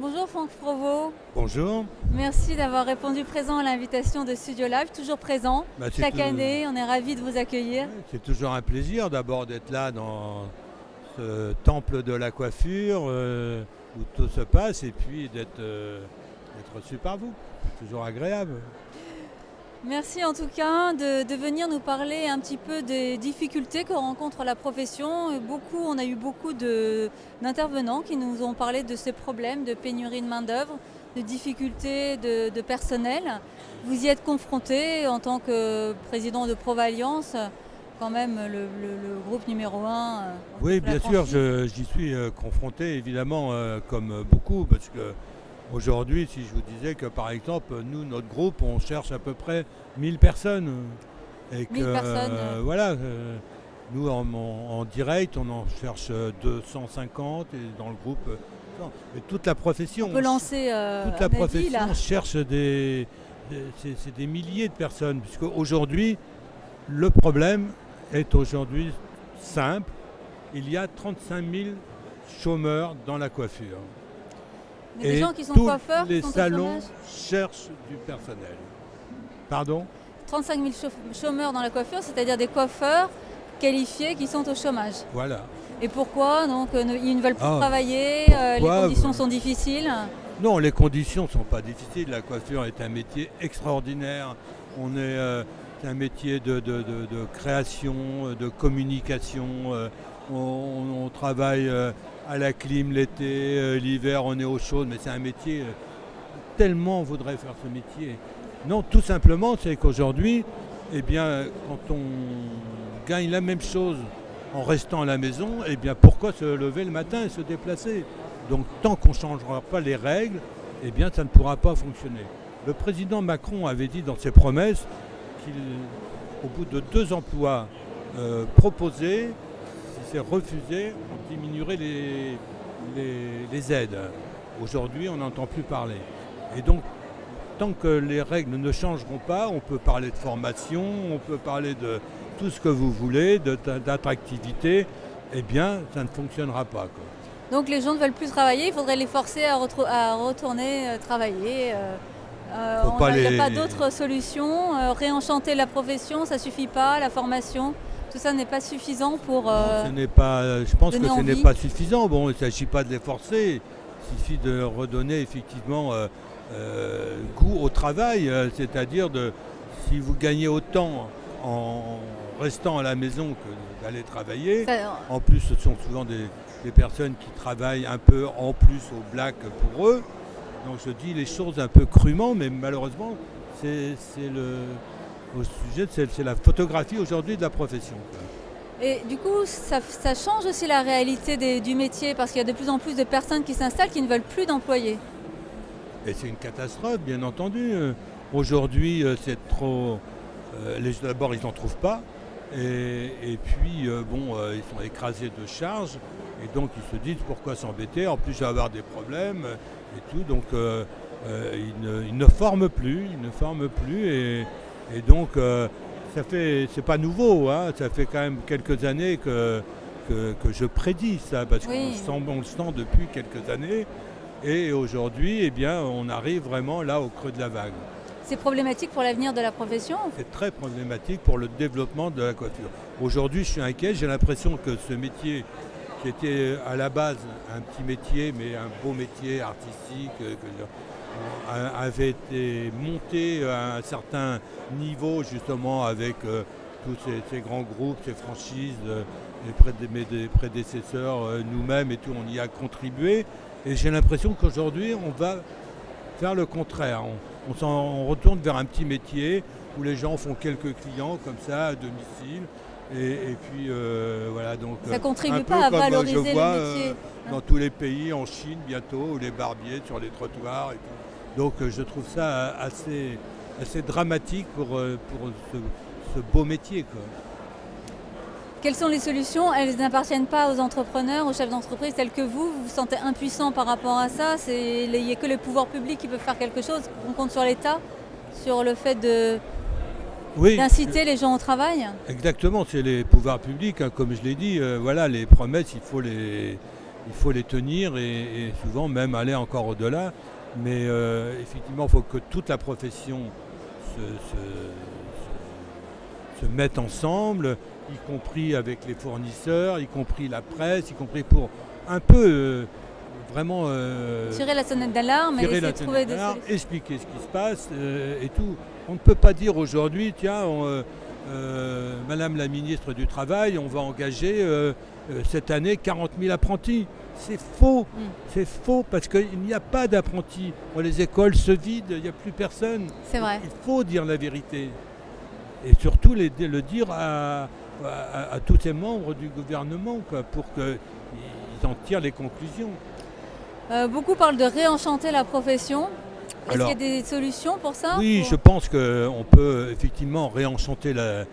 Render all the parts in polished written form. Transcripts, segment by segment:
Bonjour Franck Provost, Bonjour. merci d'avoir répondu présent à l'invitation de Studio Live, toujours présent. C'est Chaque année, on est ravis de vous accueillir. c'est toujours un plaisir d'abord d'être là dans ce temple de la coiffure où tout se passe et puis d'être reçu par vous. C'est toujours agréable. Merci en tout cas de venir nous parler un petit peu des difficultés que rencontre la profession. On a eu beaucoup d'intervenants qui nous ont parlé de ces problèmes de pénurie de main-d'œuvre, de difficultés de personnel. Vous y êtes confronté en tant que président de Provalliance, quand même le groupe numéro 1. Oui, bien sûr, j'y suis confronté évidemment comme beaucoup parce que aujourd'hui, si je vous disais que par exemple, nous, notre groupe, on cherche à peu près 1000 personnes. Et que 1000 personnes. Voilà, nous en direct, on en cherche 250 et dans le groupe. Et toute la profession. On peut lancer toute la profession là. cherche c'est des milliers de personnes. Puisque aujourd'hui, le problème est aujourd'hui simple. Il y a 35 000 chômeurs dans la coiffure. Mais des gens qui sont tous coiffeurs, les qui sont au salons chômage. cherchent du personnel. Pardon ? 35 000 chômeurs dans la coiffure, c'est-à-dire des coiffeurs qualifiés qui sont au chômage. Voilà. Et pourquoi donc ils ne veulent plus travailler, les pourquoi conditions sont difficiles. Non, les conditions ne sont pas difficiles. La coiffure est un métier extraordinaire. C'est un métier de création, de communication. On travaille à la clim l'été, l'hiver on est au chaud, mais c'est un métier, tellement on voudrait faire ce métier. Non, tout simplement, c'est qu'aujourd'hui, eh bien, quand on gagne la même chose en restant à la maison, eh bien, pourquoi se lever le matin et se déplacer ? Donc tant qu'on ne changera pas les règles, eh bien, ça ne pourra pas fonctionner. Le président Macron avait dit dans ses promesses qu'au bout de 2 emplois proposés, si c'est refusé, on diminuerait les aides. Aujourd'hui, on n'entend plus parler. Et donc, tant que les règles ne changeront pas, on peut parler de formation, on peut parler de tout ce que vous voulez, d'attractivité, eh bien, ça ne fonctionnera pas, quoi. Donc les gens ne veulent plus travailler, il faudrait les forcer à retourner travailler. Il n'y a pas d'autre solution. Réenchanter la profession, ça ne suffit pas, la formation. Tout ça n'est pas suffisant pour. Non, je pense que ce envie. n'est pas suffisant. Bon, il ne s'agit pas de les forcer. Il suffit de redonner effectivement goût au travail. C'est-à-dire si vous gagnez autant en restant à la maison que d'aller travailler. En plus, ce sont souvent des personnes qui travaillent un peu en plus au black pour eux. Donc je dis les choses un peu crûment, mais malheureusement, c'est la photographie aujourd'hui de la profession. Et du coup, ça change aussi la réalité du métier parce qu'il y a de plus en plus de personnes qui s'installent qui ne veulent plus d'employés. Et c'est une catastrophe, bien entendu. Aujourd'hui, c'est trop. D'abord, ils n'en trouvent pas. Et puis, ils sont écrasés de charges. Et donc, ils se disent pourquoi s'embêter. En plus, je vais avoir des problèmes et tout. Donc, ils ne forment plus. Et donc, c'est pas nouveau, hein, ça fait quand même quelques années que je prédis ça, parce qu'on le sent depuis quelques années. Et aujourd'hui, eh bien, on arrive vraiment là au creux de la vague. C'est problématique pour l'avenir de la profession ? C'est très problématique pour le développement de la coiffure. Aujourd'hui, je suis inquiet, j'ai l'impression que ce métier, qui était à la base un petit métier, mais un beau métier artistique, avait été monté à un certain niveau justement avec tous ces grands groupes, ces franchises, des prédécesseurs, nous-mêmes et tout, on y a contribué. Et j'ai l'impression qu'aujourd'hui, on va faire le contraire. On retourne vers un petit métier où les gens font quelques clients comme ça à domicile. Et puis voilà, donc ça ne contribue pas à valoriser le métier. Dans tous les pays, en Chine bientôt, où les barbiers sur les trottoirs et tout. Donc je trouve ça assez dramatique pour ce beau métier, quoi. Quelles sont les solutions ? Elles n'appartiennent pas aux entrepreneurs, aux chefs d'entreprise tels que vous. Vous vous sentez impuissant par rapport à ça ? Il n'y a que les pouvoirs publics qui peuvent faire quelque chose. On compte sur l'État, sur le fait d'inciter les gens au travail ? Exactement, c'est les pouvoirs publics, hein, comme je l'ai dit. Voilà, les promesses, il faut il faut les tenir et souvent même aller encore au-delà. Mais effectivement, il faut que toute la profession se mette ensemble, y compris avec les fournisseurs, y compris la presse, y compris pour un peu vraiment tirer la sonnette d'alarme et essayer de trouver des solutions. expliquer ce qui se passe et tout. On ne peut pas dire aujourd'hui, tiens, Madame la ministre du Travail, on va engager cette année 40 000 apprentis. C'est faux, c'est faux parce qu'il n'y a pas d'apprentis. Les écoles se vident, il n'y a plus personne. C'est vrai. Il faut dire la vérité. Et surtout le dire à tous les membres du gouvernement, quoi, pour qu'ils en tirent les conclusions. Beaucoup parlent de réenchanter la profession. Est-ce qu'il y a des solutions pour ça? Oui, je pense qu'on peut effectivement réenchanter la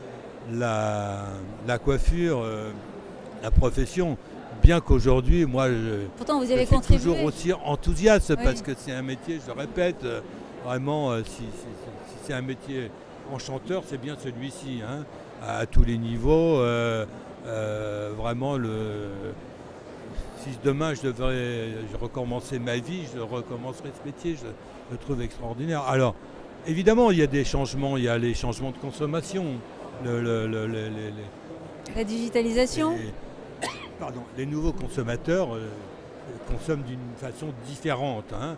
coiffure, la profession, bien qu'aujourd'hui, moi, pourtant, vous y avez je suis contribué. toujours aussi enthousiaste, Oui. parce que c'est un métier, je le répète, vraiment, si c'est un métier enchanteur, c'est bien celui-ci, hein, à tous les niveaux. Vraiment, si demain je recommençais ma vie, je recommencerais ce métier, je le trouve extraordinaire. Alors, évidemment, il y a des changements, il y a les changements de consommation, La digitalisation. les nouveaux consommateurs consomment d'une façon différente, hein.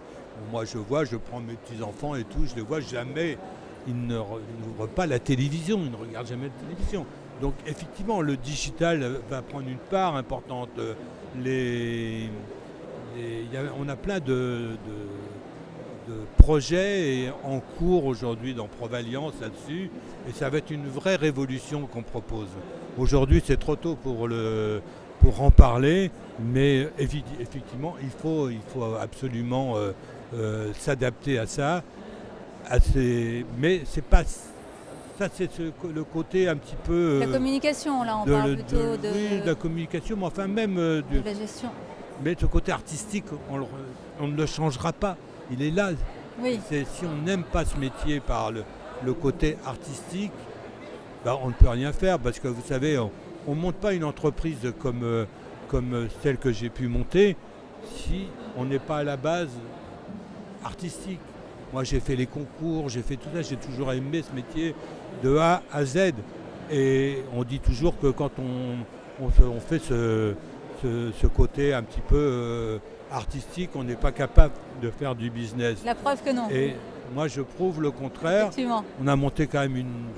Moi, je prends mes petits-enfants et tout, je les vois jamais, ils n'ouvrent pas la télévision, ils ne regardent jamais la télévision. Donc, effectivement, le digital va prendre une part importante. On a plein de projets en cours aujourd'hui dans Provalliance là-dessus, et ça va être une vraie révolution qu'on propose. Aujourd'hui, c'est trop tôt pour en parler, mais effectivement, il faut absolument s'adapter à ça. Mais c'est pas ça, c'est le côté un petit peu. La communication, là, on parle plutôt de. Oui, de la communication, mais enfin même de la gestion. Mais ce côté artistique, on ne le changera pas. Il est là. Oui. Si on n'aime pas ce métier par le côté artistique, on ne peut rien faire, parce que vous savez, on ne monte pas une entreprise comme celle que j'ai pu monter si on n'est pas à la base artistique. Moi, j'ai fait les concours, j'ai fait tout ça, j'ai toujours aimé ce métier de A à Z. Et on dit toujours que quand on fait ce côté un petit peu artistique, on n'est pas capable de faire du business. La preuve que non. Et moi, je prouve le contraire. Effectivement. On a monté quand même une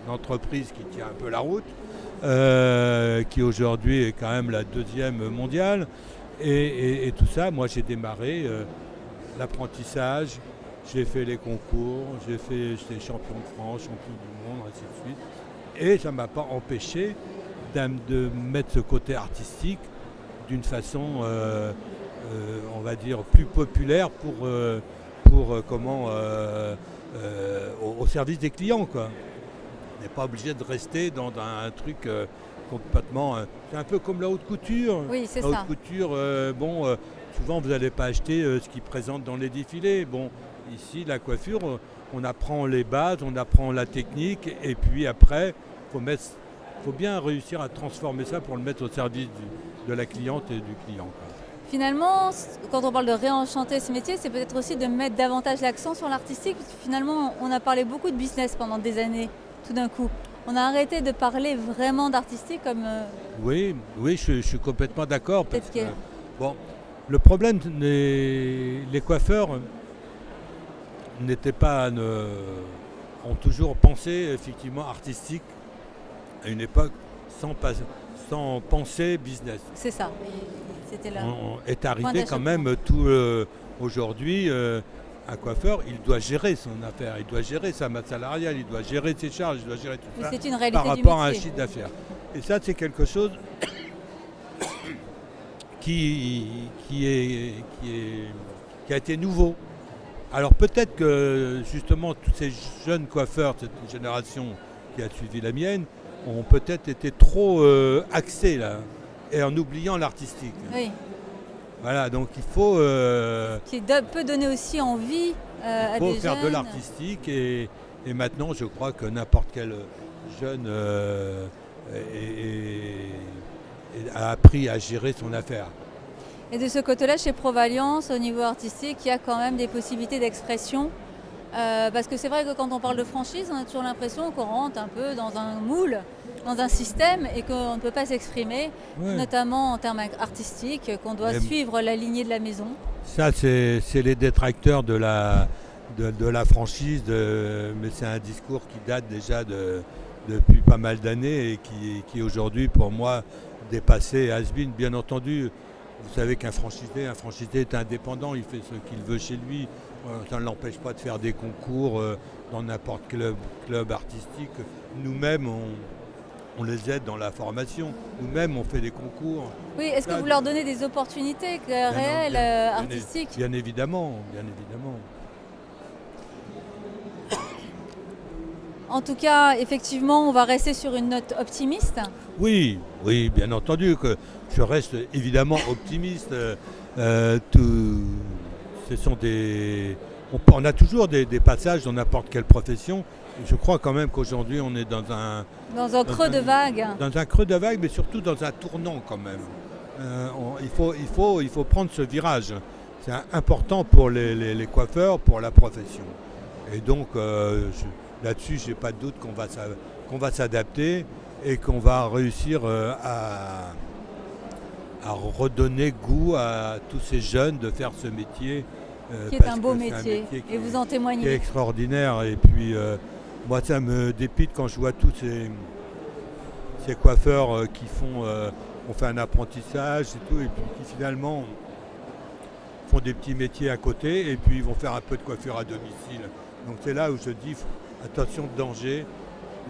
entreprise qui tient un peu la route, qui aujourd'hui est quand même la 2e mondiale. Et tout ça, moi, j'ai démarré l'apprentissage, j'ai fait les concours, j'étais champion de France, champion du monde, ainsi de suite. Et ça ne m'a pas empêché de mettre ce côté artistique d'une façon, on va dire, plus populaire au service des clients, quoi. On n'est pas obligé de rester dans un truc complètement. C'est un peu comme la haute couture. Oui, c'est ça. La haute couture, souvent vous n'allez pas acheter ce qu'ils présentent dans les défilés. Bon, ici, la coiffure, on apprend les bases, on apprend la technique, et puis après, faut bien réussir à transformer ça pour le mettre au service de la cliente et du client, quoi. Finalement, quand on parle de réenchanter ce métier, c'est peut-être aussi de mettre davantage l'accent sur l'artistique. Parce que finalement, on a parlé beaucoup de business pendant des années, tout d'un coup. On a arrêté de parler vraiment d'artistique comme... Oui, je suis complètement d'accord. Peut-être que... Bon, le problème, les coiffeurs ont toujours pensé effectivement artistique à une époque sans penser business. C'est ça. C'était là. Est arrivé quand même aujourd'hui, un coiffeur, il doit gérer son affaire, il doit gérer sa masse salariale, il doit gérer ses charges, il doit gérer tout ça c'est une réalité par rapport à un chiffre d'affaires. Et ça, c'est quelque chose qui a été nouveau. Alors peut-être que justement tous ces jeunes coiffeurs, cette génération qui a suivi la mienne, ont peut-être été trop axés là, et en oubliant l'artistique. Oui. Voilà, donc il faut... qui peut donner aussi envie à des jeunes. Il faut faire de l'artistique, et maintenant je crois que n'importe quel jeune a appris à gérer son affaire. Et de ce côté-là, chez Provalliance, au niveau artistique, il y a quand même des possibilités d'expression. Parce que c'est vrai que quand on parle de franchise, on a toujours l'impression qu'on rentre un peu dans un moule, dans un système et qu'on ne peut pas s'exprimer, notamment en termes artistiques, qu'on doit suivre la lignée de la maison. Ça, c'est les détracteurs de la franchise, mais c'est un discours qui date déjà depuis pas mal d'années et qui aujourd'hui, pour moi, dépassé has-been. Bien entendu, vous savez qu'un franchisé est indépendant, il fait ce qu'il veut chez lui. Ça ne l'empêche pas de faire des concours dans n'importe quel club artistique. Nous-mêmes, on les aide dans la formation. Nous-mêmes, on fait des concours. Oui, est-ce que vous leur donnez des opportunités réelles, artistiques ? Bien évidemment, bien évidemment. En tout cas, effectivement, on va rester sur une note optimiste. Oui, bien entendu que je reste évidemment optimiste. On a toujours des passages dans n'importe quelle profession. Je crois quand même qu'aujourd'hui on est dans un creux de vague. Dans un creux de vague, mais surtout dans un tournant quand même. Il faut prendre ce virage. C'est important pour les coiffeurs, pour la profession. Et donc là-dessus, je n'ai pas de doute qu'on va s'adapter et qu'on va réussir à redonner goût à tous ces jeunes de faire ce métier. Qui est un beau métier, et vous en témoignez. Qui est extraordinaire. Et puis, moi, ça me dépite quand je vois tous ces coiffeurs qui ont fait un apprentissage et tout, et puis qui finalement font des petits métiers à côté, et puis ils vont faire un peu de coiffure à domicile. Donc c'est là où je dis, attention de danger,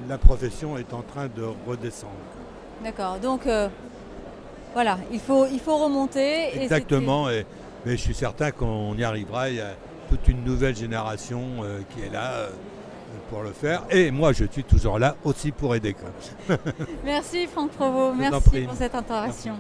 la profession est en train de redescendre. D'accord, donc voilà, il faut remonter. Exactement, mais je suis certain qu'on y arrivera. Il y a toute une nouvelle génération qui est là pour le faire. Et moi, je suis toujours là aussi pour aider. Merci Franck Provost, merci pour cette interaction.